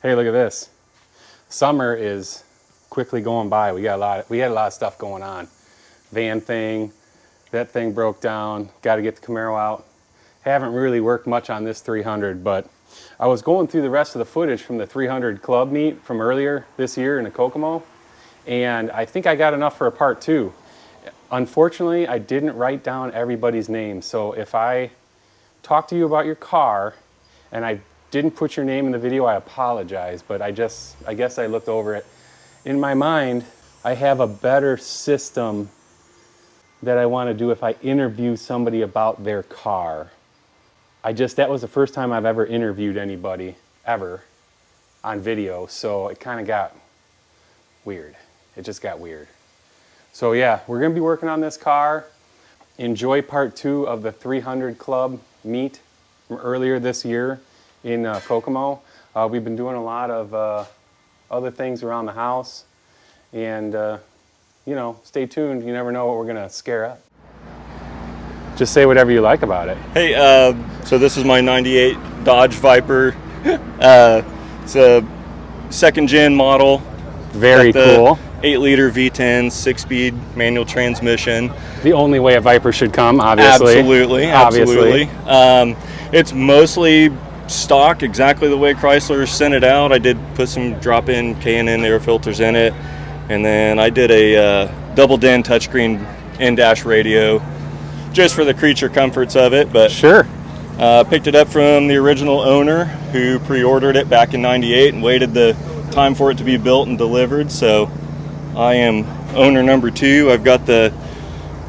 Hey, look at this. Summer is quickly going by. We had a lot of stuff going on. Van thing, that thing broke down. Got to get the Camaro out. Haven't really worked much on this 300, but I was going through the rest of the footage from the 300 club meet from earlier this year in the Kokomo, and I think I got enough for a part 2. Unfortunately, I didn't write down everybody's name, so if I talk to you about your car and I didn't put your name in the video, I apologize, but I guess I looked over it. In my mind, I have a better system that I want to do if I interview somebody about their car. That was the first time I've ever interviewed anybody, ever, on video, so it kind of got weird. It just got weird. So yeah, we're going to be working on this car. Enjoy part 2 of the 300 Club meet from earlier this year in Kokomo. We've been doing a lot of other things around the house, and you know, stay tuned. You never know what we're going to scare up. Just say whatever you like about it. Hey, so this is my 98 Dodge Viper. It's a 2nd gen model. Very cool. 8-liter V10, 6-speed manual transmission. The only way a Viper should come, obviously. Absolutely. It's mostly stock, exactly the way Chrysler sent it out. I did put some drop-in K&N air filters in it, and then I did a double-din touchscreen in-dash radio, just for the creature comforts of it. But sure. Picked it up from the original owner who pre-ordered it back in '98 and waited the time for it to be built and delivered. So I am owner number 2. I've got the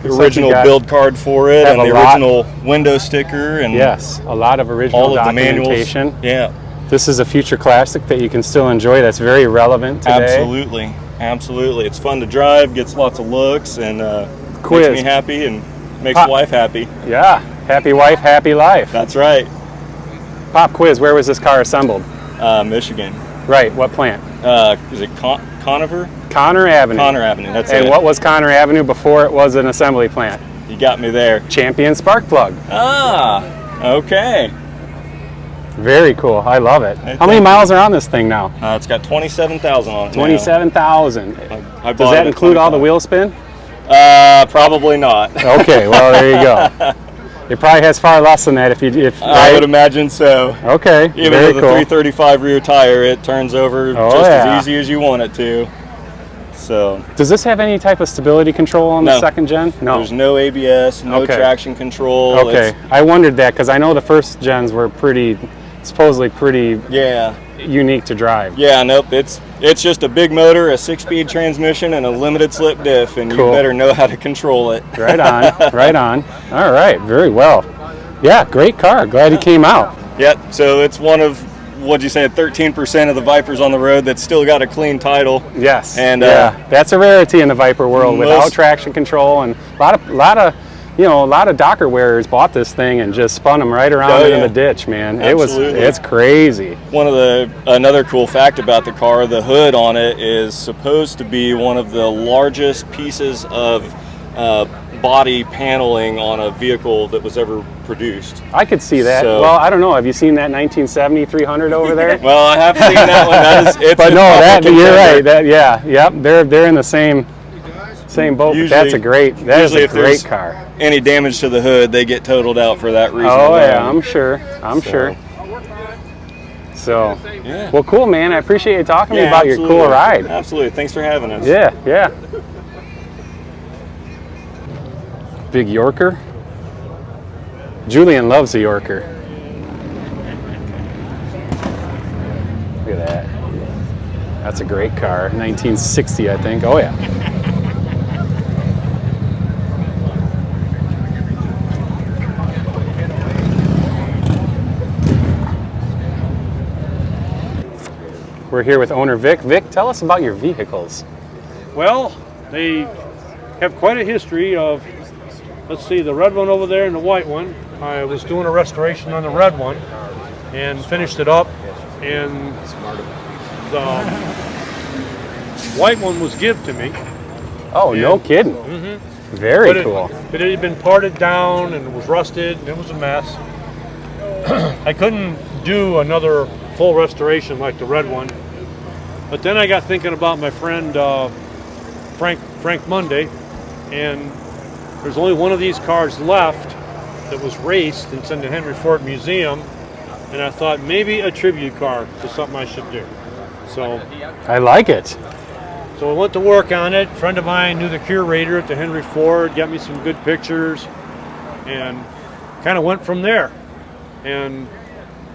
original build card for it and the original window sticker, and yes, a lot of original all of documentation. the manuals. Yeah. This is a future classic that you can still enjoy. That's very relevant today. Absolutely. It's fun to drive, gets lots of looks, and Quiz. makes me happy and makes the wife happy. Yeah, happy wife, happy life. That's right. Pop quiz, where was this car assembled? Michigan. Right, what plant? Is it Conover? Conner Avenue. Conner Avenue, that's it. And what was Conner Avenue before it was an assembly plant? You got me there. Champion spark plug. Ah, okay. Very cool, I love it. How many miles are on this thing now? It's got 27,000 on it 27,000. Does that include all the wheel spin? Probably not. Okay, well there you go. It probably has far less than that if right? I would imagine so. Okay, even very with the cool. 335 rear tire, it turns over just as easy as you want it to. So, does this have any type of stability control on the 2nd gen? No. There's no ABS, no traction control. Okay, I wondered that because I know the 1st gens were supposedly pretty unique to drive. Yeah, nope. It's just a big motor, a 6-speed transmission, and a limited slip diff, and you better know how to control it. Right on, right on. All right, very well. Yeah, great car. Glad he came out. Yep. So it's one of, what'd you say, 13% of the Vipers on the road that's still got a clean title. Yes. And that's a rarity in the Viper world, without traction control, and a lot of Docker wearers bought this thing and just spun them right around in the ditch, man. It's crazy. Another cool fact about the car, the hood on it is supposed to be one of the largest pieces of body paneling on a vehicle that was ever produced. I could see that. So, well, I don't know. Have you seen that 1970 300 over there? Well, I have seen that one. But no, you're right. They're in the same boat. Usually, that's a great car. Any damage to the hood, they get totaled out for that reason. Oh yeah, I'm sure. So, well, cool, man. I appreciate you talking to me about your cool ride. Absolutely. Thanks for having us. Yeah. Big Yorker. Julian loves a Yorker. Look at that. That's a great car. 1960, I think. Oh yeah. We're here with owner Vic. Vic, tell us about your vehicles. Well, they have quite a history of, let's see, the red one over there and the white one. I was doing a restoration on the red one and finished it up, and the white one was given to me. Oh, no kidding. Mm-hmm. Very cool. It had been parted down and it was rusted and it was a mess. I couldn't do another full restoration like the red one. But then I got thinking about my friend Frank Monday, and there's only one of these cars left that was raced, and it's in the Henry Ford Museum, and I thought maybe a tribute car is something I should do. So I like it. So I went to work on it. A friend of mine knew the curator at the Henry Ford, got me some good pictures, and kind of went from there. And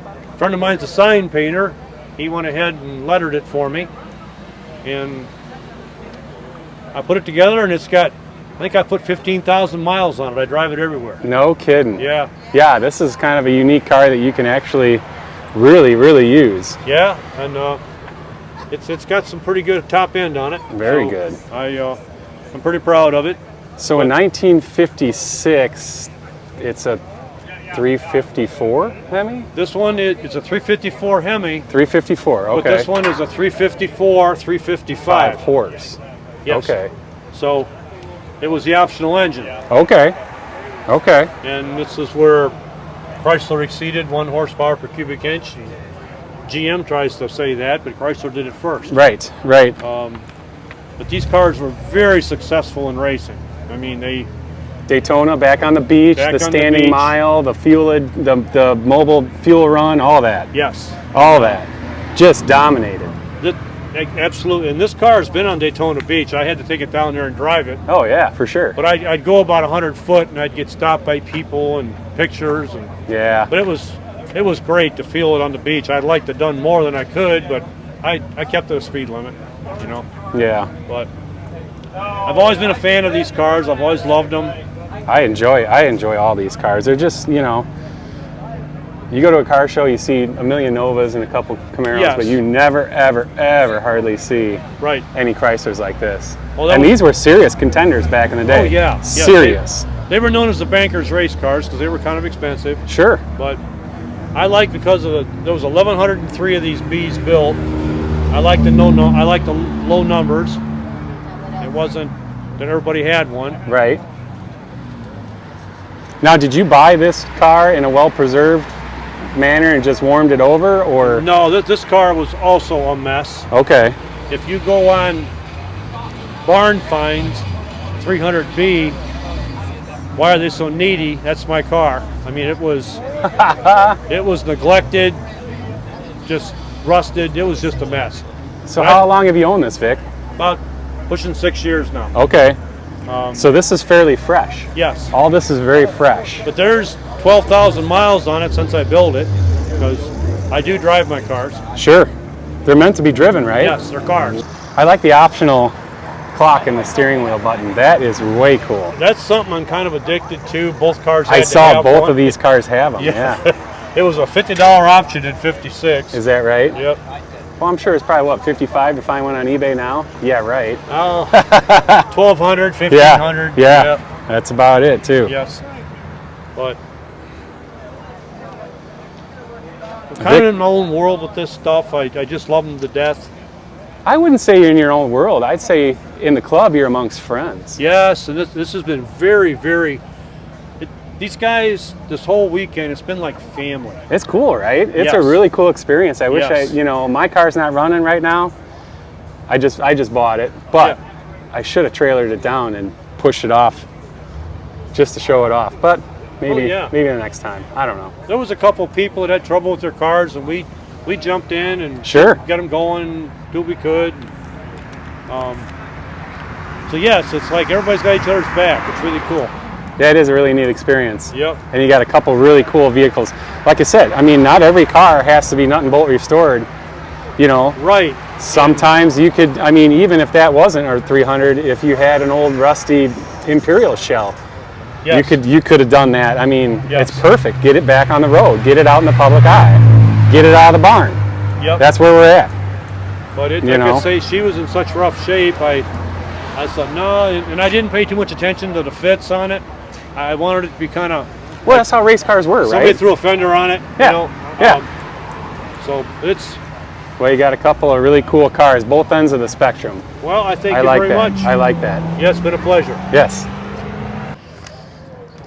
a friend of mine's a sign painter. He went ahead and lettered it for me, and I put it together, and it's got, I think I put 15,000 miles on it. I drive it everywhere. No kidding. Yeah. Yeah, this is kind of a unique car that you can actually really, really use. Yeah, and it's got some pretty good top end on it. Very So good. I'm pretty proud of it. So in 1956, it's a 354 Hemi? This one it's a 354 Hemi. 354, okay. But this one is a 354, 355. 5 horse. Yes. Okay. So it was the optional engine. Okay. Okay. And this is where Chrysler exceeded 1 horsepower per cubic inch. And GM tries to say that, but Chrysler did it first. Right, right. But these cars were very successful in racing. I mean, they Daytona, back on the beach, Back the on the standing beach. mile, the the mobile fuel run, all that. yes, All that. Just dominated. absolutely. And this car has been on Daytona Beach. I had to take it down there and drive it. Oh yeah, for sure. But I'd go about 100 foot, and I'd get stopped by people and pictures. And Yeah. but it was great to feel it on the beach. I'd like to have done more than I could, but I kept the speed limit, you know. Yeah. But I've always been a fan of these cars. I've always loved them. I enjoy all these cars. They're just, you know, you go to a car show, you see a million Novas and a couple Camaros, Yes. but you never, ever, ever hardly see Right. any Chryslers like this. Well, that and was- these were serious contenders back in the day. Oh yeah. Yeah, Serious. They were known as the bankers' race cars because they were kind of expensive. Sure. But I like because of there was 1,103 of these Bs built. I like the low numbers. It wasn't that everybody had one. Right. Now, did you buy this car in a well-preserved manner and just warmed it over, or? No, this car was also a mess. Okay. If you go on Barn Finds 300B, why are they so needy? That's my car. I mean, it was neglected, just rusted. It was just a mess. So But how long have you owned this, Vic? About pushing 6 years now. Okay. So this is fairly fresh. Yes. All this is very fresh. But there's 12,000 miles on it since I built it, because I do drive my cars. Sure. They're meant to be driven, right? Yes, they're cars. I like the optional clock in the steering wheel button. That is way cool. That's something I'm kind of addicted to. Both cars had I to saw have both one. of these cars have them. Yeah. Yeah. It was a $50 option in 56. Is that right? Yep. Well, I'm sure it's probably, what, 55 to find one on eBay now? Yeah, right. Oh, 1,200, 1,500. Yeah. Yep. That's about it, too. Yes. But I'm kind of in my own world with this stuff. I just love them to death. I wouldn't say you're in your own world. I'd say in the club you're amongst friends. Yes, and this has been very, very. These guys, this whole weekend, it's been like family. It's cool, right? It's a Yes. really cool experience. I wish Yes. my car's not running right now. I just bought it, but Yeah. I should have trailered it down and pushed it off just to show it off. But maybe yeah. maybe the next time. I don't know. There was a couple of people that had trouble with their cars, and we jumped in and Sure. got them going, do what we could. So yes, it's like everybody's got each other's back. It's really cool. Yeah, it is a really neat experience. Yep. And you got a couple really cool vehicles. Like I said, I mean, not every car has to be nut and bolt restored. You know, Right. sometimes you could, I mean, even if that wasn't a 300, if you had an old rusty Imperial shell, Yes. you could have done that. I mean, Yes. it's perfect. Get it back on the road. Get it out in the public eye. Get it out of the barn. Yep. That's where we're at. But you like know. I say, she was in such rough shape. I thought no, and I didn't pay too much attention to the fits on it. I wanted it to be kind of. Well, that's how race cars were, Somebody right? threw a fender on it. Yeah. You know, Yeah. So it's. Well, you got a couple of really cool cars, both ends of the spectrum. Well, I thank I you like very that. much. I like that. Yeah, it's been a pleasure. Yes.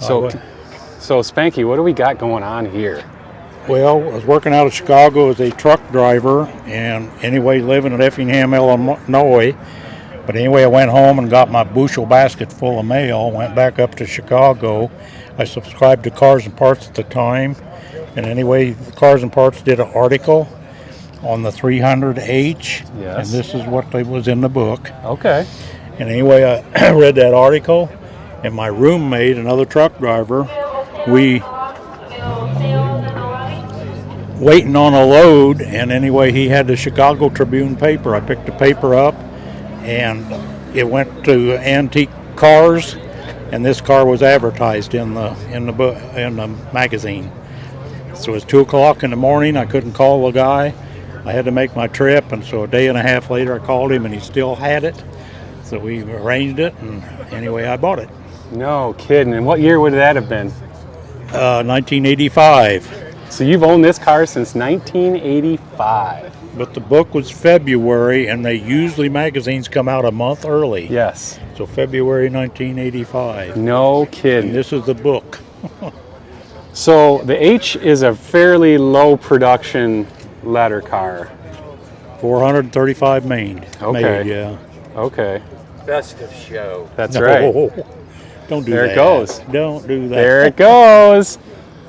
So, what? so Spanky, what do we got going on here? Well, I was working out of Chicago as a truck driver, and anyway, living in Effingham, Illinois. But anyway, I went home and got my bushel basket full of mail, went back up to Chicago. I subscribed to Cars and Parts at the time. And anyway, Cars and Parts did an article on the 300H. Yes. And this is what was in the book. Okay. And anyway, I read that article, and my roommate, another truck driver, we waiting on a load, and anyway, he had the Chicago Tribune paper. I picked the paper up, and it went to Antique Cars, and this car was advertised in the magazine. So it was 2 o'clock in the morning. I couldn't call the guy. I had to make my trip, and so a day and a half later, I called him, and he still had it. So we arranged it, and anyway, I bought it. No kidding. And what year would that have been? 1985. So you've owned this car since 1985. But the book was February, and magazines come out a month early. Yes. So February 1985. No And kidding. this is the book. So the H is a fairly low production letter car. 435 made. Okay. Made, yeah. Okay. Best of show. That's right. Don't do There that. it goes. Don't do that. There it goes.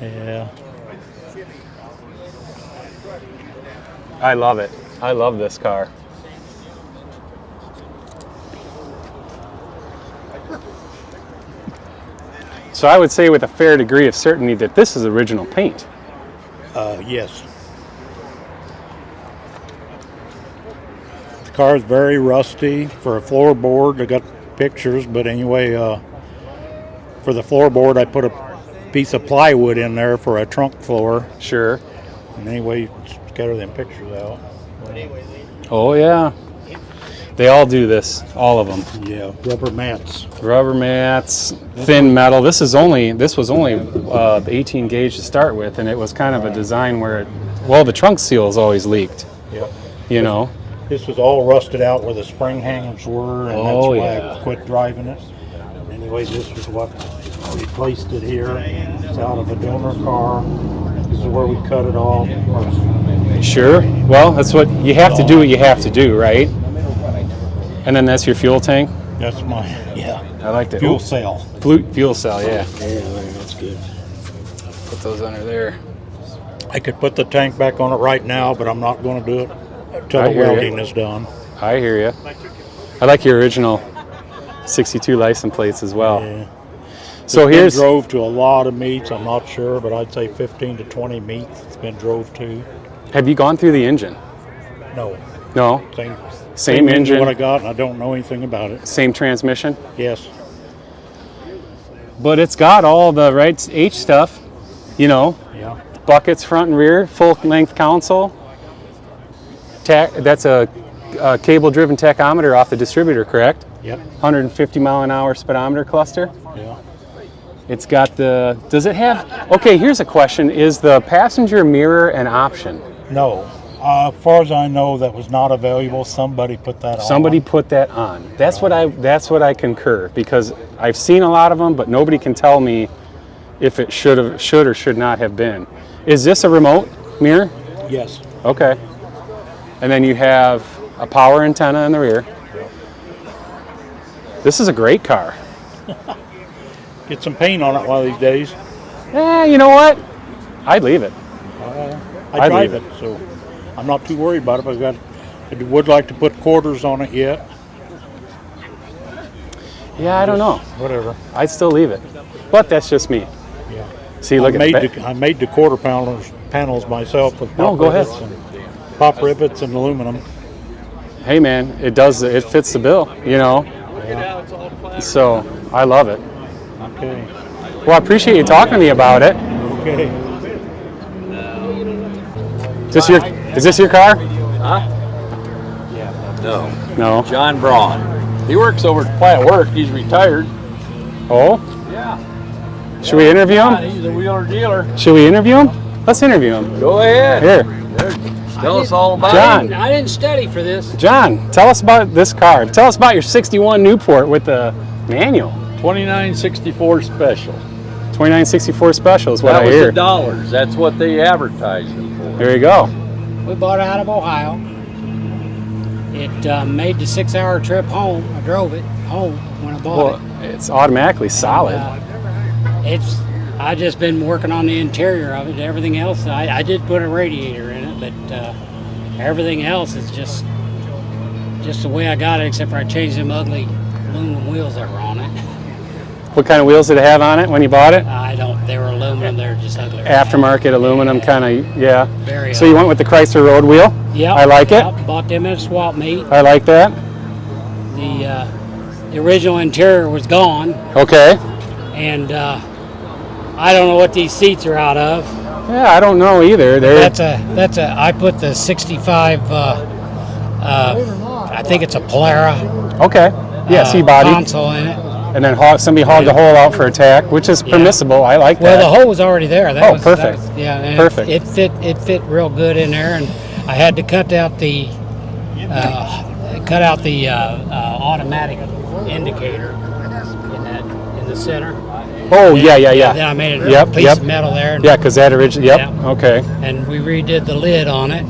Yeah. I love it. I love this car. So I would say with a fair degree of certainty that this is original paint. Yes. The car is very rusty. For a floorboard, I got pictures, but anyway, for the floorboard, I put a piece of plywood in there for a trunk floor. Sure. And anyway, scatter them pictures out. Oh yeah. They all do this, all of them. Yeah, rubber mats. Rubber mats, thin metal. This was only 18 gauge to start with, and it was kind of a design where the trunk seals always leaked. Yep. You know. This was all rusted out where the spring hangers were, and that's why yeah. I quit driving it. Anyway, this was what we placed it here. It's out of a donor car. This is where we cut it off. Sure. Well, that's what you have to do. What you have to do, right? And then that's your fuel tank. That's my I liked it. fuel cell. Fuel cell, yeah. That's good. Put those under there. I could put the tank back on it right now, but I'm not going to do it until I the hear ya. welding is done. I hear you. I like your original 62 license plates as well. Yeah. So It's been here's drove to a lot of meets. I'm not sure, but I'd say 15 to 20 meets it's been drove to. Have you gone through the engine? No, No. same engine. what I got, and I don't know anything about it. Same transmission. Yes. But it's got all the right H stuff. You know, Yeah. buckets front and rear, full length console. That's a cable-driven tachometer off the distributor, correct? Yep. 150 mile an hour speedometer cluster. Yeah. It's got the. Does it have? Okay, here's a question: is the passenger mirror an option? No. As far as I know, that was not available. Somebody put that on. Somebody put that on. That's what I concur, because I've seen a lot of them, but nobody can tell me if it should or should not have been. Is this a remote mirror? Yes. Okay. And then you have a power antenna in the rear. This is a great car. Get some paint on it one of these days. You know what? I'd leave it. I I'd drive leave it, so I'm not too worried about it. But I would like to put quarters on it yet. Yeah, I don't know. Whatever. I'd still leave it. But that's just me. Yeah. See, look at that. I made the quarter panels myself with No, pop go ahead. rivets and pop rivets and aluminum. Hey man, it fits the bill, you know. So I love it. Okay. Well, I appreciate you talking to me about it. Okay. Is this your car? No. No. John Braun. He works over at Plant Work. He's retired. Oh? Yeah. Should we interview him? He's a wheeler dealer. Should we interview him? Let's interview him. Go ahead. Here, Tell us all about John. I didn't study for this. John, tell us about this car. Tell us about your '61 Newport with the manual. it. 2964 special. 2964 special is what That I was hear. the dollars. That's what they advertised them for. There you go. We bought it out of Ohio. It made the 6-hour trip home. I drove it home when I bought Well, it's automatically solid. I just been working on the interior of it. Everything else, I did put a radiator in it, but everything else is just the way I got it, except for I changed them ugly aluminum wheels that were on it. What kind of wheels did it have on it when you bought it? They were aluminum. They're just ugly. Aftermarket aluminum kind of, yeah. Very So you went with the Chrysler road wheel? Yeah. I like it. Bought them at a swap meet. I like that. The original interior was gone, Okay. and I don't know what these seats are out of. Yeah, I don't know either. I put the 65. I think it's a Polara. Okay. Yeah, C-body. Console in it. And then somebody hauled the hole out for attack, which is permissible. I like Well, that. the hole was already there. Perfect. And Perfect. It fit real good in there, and I had to cut out the automatic indicator in the center. Oh, yeah. Then I made a piece of metal there. Yeah, because that originally, Yeah. Okay. And we redid the lid on it,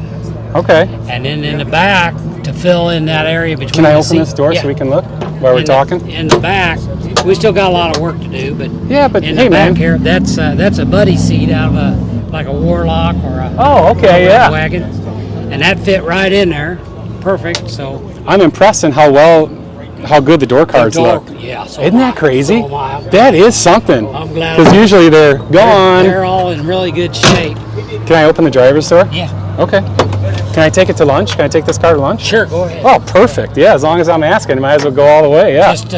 Okay. and then in the back to fill in that area between. Can I the open this door so we can look while we're talking? In the back, we still got a lot of work to do, but Yeah, but in hey, the back man. here, that's a buddy seat out of like a Warlock or a Oh, okay, yeah. wagon, and that fit right in there, perfect. So I'm impressed in how good the door cards look. Yeah, so Isn't that crazy? So am I. That is something. I'm glad. Because usually they're gone. They're all in really good shape. Can I open the driver's door? Yeah. Okay. Can I take it to lunch? Can I take this car to lunch? Sure, go ahead. Oh, perfect. Yeah, as long as I'm asking, I might as well go all the way. Yeah. Just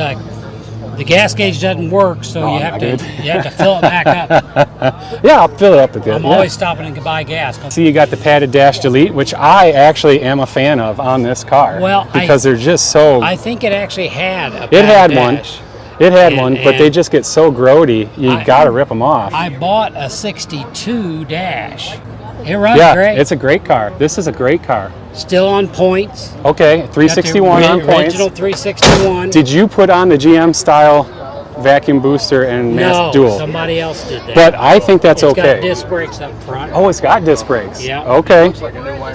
the gas gauge doesn't work, so you have good. to fill it back up. Yeah, I'll fill it up again. I'm always stopping and buy gas. See, you got the padded dash delete, which I actually am a fan of on this car. Well, because they're just so. I think it actually had a It had padded one. dash. It had And- one, but they and just get so grody. You got to rip them off. I bought a 62 dash. It runs Yeah, great. it's a great car. This is a great car. Still on points. Okay, Got the 361 on points. Original 361. Did you put on the GM style vacuum booster and mass No, dual? somebody else did that. But I think that's It's okay. got disc brakes up front. Oh, it's got disc brakes. Yeah. Okay.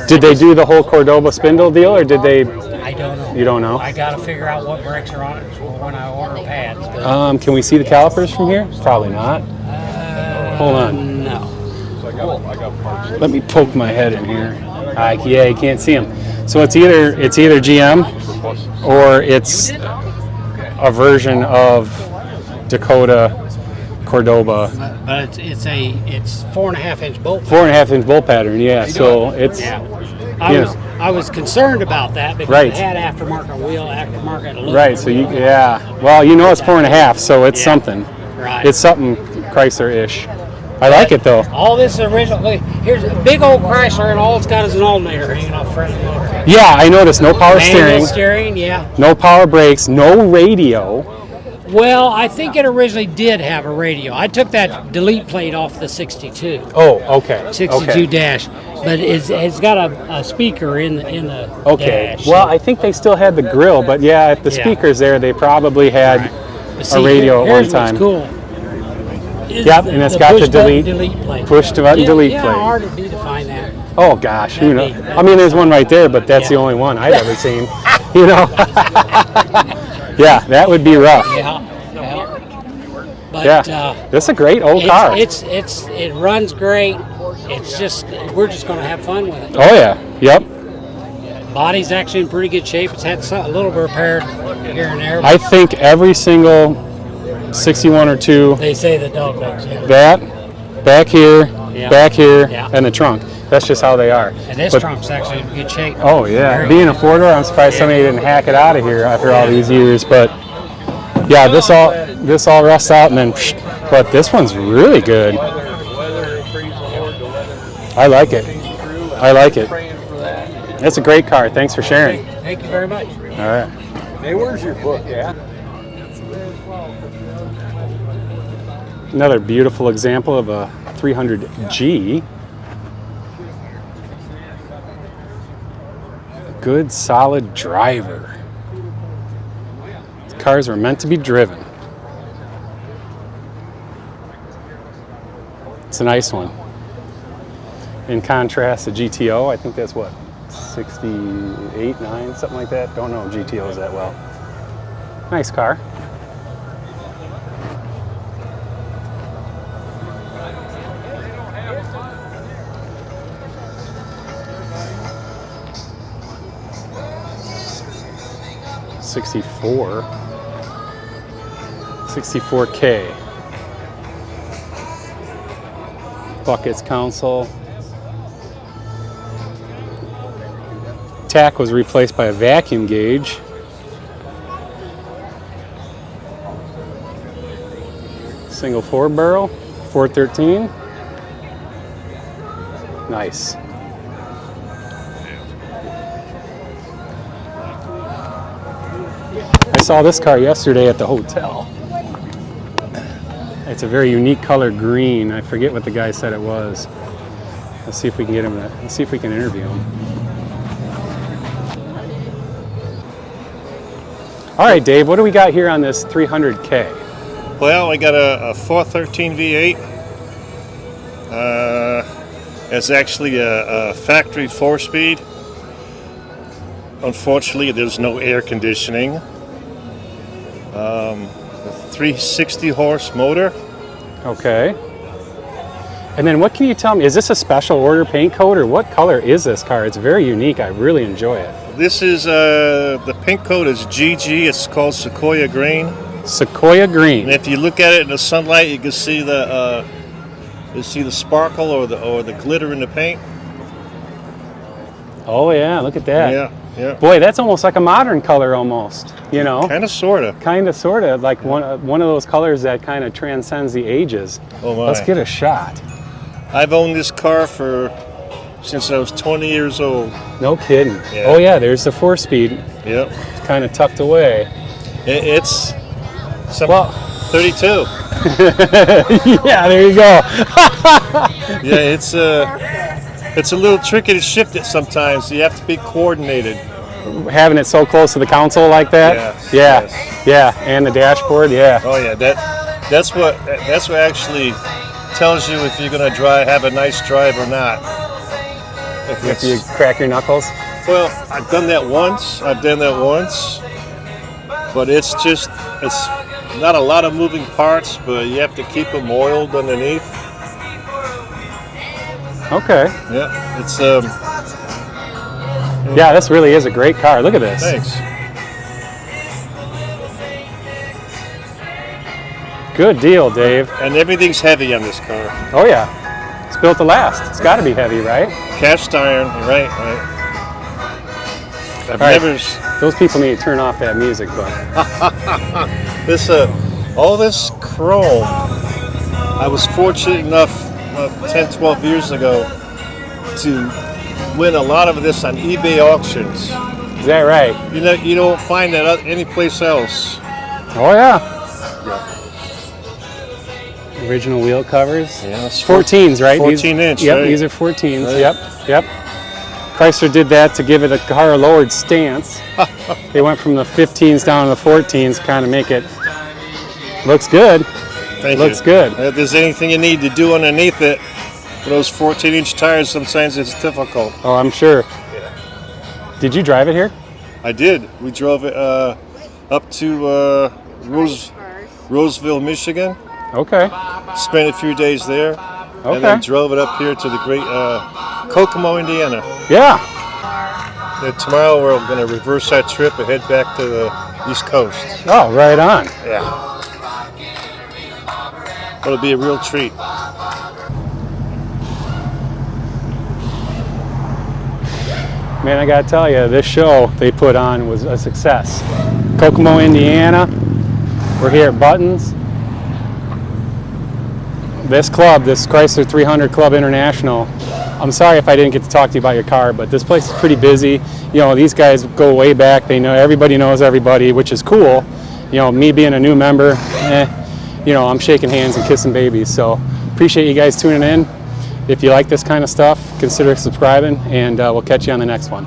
Did they do the whole Cordoba spindle deal, or did they? I don't know. You don't know? I got to figure out what brakes are on it for when I order pads. But, Can we see the calipers from here? Probably not. Hold on. No. Let me poke my head in here. Yeah, you can't see them. So it's either GM or it's a version of Dakota Cordoba. But it's 4.5 inch bolt. 4.5 inch bolt pattern. Yeah. So it's I was concerned about that because Right. it had aftermarket wheel, aftermarket aluminum. right. So well, you know it's 4.5, so it's something. Right. It's something Chrysler-ish. I like it though. All this original. Look, here's a big old Chrysler, and all it's got is an alternator hanging off front of the motor. Yeah, I noticed no power Manual steering, steering, yeah. no power brakes, no radio. Well, I think it originally did have a radio. I took that delete plate off the 62. Oh, okay. 62 okay. dash, but it's got a speaker in the Okay. dash. Well, I think they still had the grill, but yeah, if the Yeah. speaker's there, they probably had But see, radio at one here's what's time. cool. Is Yep, and it's got the push button delete plate. push button delete yeah, plate. How hard it'd be to find that. Oh gosh, who knows? That'd be- I mean, there's one right there, but that's the Yeah. only one I've ever seen. You know? Yeah, that would be rough. Yeah. But Yeah, this is a great old car. it runs great. It's just we're just going to have fun with it. Oh yeah, yep. Body's actually in pretty good shape. It's had a little bit repaired here and there. I think every single 61 or 2, They say the dog dogs. Yeah. that, back here, Yeah. and the trunk. That's just how they are. And this But- trunk's actually in good shape. Oh yeah, Very being a four-door, I'm surprised somebody didn't hack it out of here after all these years. But yeah, this all rusts out, and then. But this one's really good. I like it. I like it. It's a great car. Thanks for sharing. Thank you very much. All right. Hey, where's your book at? Another beautiful example of a 300G. Good, solid driver. Cars were meant to be driven. It's a nice one. In contrast to GTO, I think that's what, 68, 9, something like that. Don't know GTOs that well. Nice car. $64K. Buckets console. Tack was replaced by a vacuum gauge. Single 4-barrel, 413. Nice. I saw this car yesterday at the hotel. It's a very unique color green. I forget what the guy said it was. Let's see if we can get him. Let's see if we can interview him. All right, Dave. What do we got here on this 300K? Well, I got a 413 V8. It's actually a factory 4-speed. Unfortunately, there's no air conditioning. A 360 horse motor. Okay. And then what can you tell me? Is this a special order paint coat, or what color is this car? It's very unique. I really enjoy it. This is the paint coat is GG. It's called Sequoia green. Sequoia green. And if you look at it in the sunlight, you can see the sparkle or the glitter in the paint. Oh yeah, look at that. Yeah, yeah. Boy, that's almost like a modern color, almost. You know. Kind of, sorta. Kind of, sort of, like one of those colors that kind of transcends the ages. Oh my. Let's get a shot. I've owned this car since I was 20 years old. No kidding. Yeah. Oh yeah, there's the 4-speed. Yep. Kind of tucked away. It's Well, 32. yeah, there you go. Yeah, it's a little tricky to shift it sometimes. You have to be coordinated. Having it so close to the console like that. Yes, Yeah. yes. Yeah, and the dashboard. Yeah. Oh yeah, that's what actually tells you if you're gonna have a nice drive or not. If you crack your knuckles. Well, I've done that once, but it's not a lot of moving parts, but you have to keep them oiled underneath. Okay. Yeah, it's Yeah, this really is a great car. Look at this. thanks. Good deal, Dave. And everything's heavy on this car. Oh yeah. It's built to last. It's got to be heavy, right? Cast iron, right. I've All right. never Those people need to turn off that music, but all this chrome. I was fortunate enough 10, 12 years ago to win a lot of this on eBay auctions. is that right? You don't find that any place else. Oh yeah. Original wheel covers. Yeah, it's 14s, right? 14-inch, Yep, right? these are 14s. Right. Yep. Chrysler did that to give it a car lowered stance. They went from the 15s down to the 14s, kind of make it looks good. Looks good. If there's anything you need to do underneath it, for those 14-inch tires, sometimes it's difficult. Oh, I'm sure. Did you drive it here? I did. We drove it up to Roseville, Michigan. Okay. Spent a few days there. Okay. And then drove it up here to the great Kokomo, Indiana. Yeah. And tomorrow we're going to reverse that trip and head back to the East Coast. Oh, right on. Yeah. It'll be a real treat. Man, I gotta tell you, this show they put on was a success. Kokomo, Indiana. We're here at Buttons. This club, this Chrysler 300 Club International, I'm sorry if I didn't get to talk to you about your car, but this place is pretty busy. You know, these guys go way back. They know, everybody knows everybody, which is cool. You know, me being a new member, you know, I'm shaking hands and kissing babies. So appreciate you guys tuning in. If you like this kind of stuff, consider subscribing, and we'll catch you on the next one.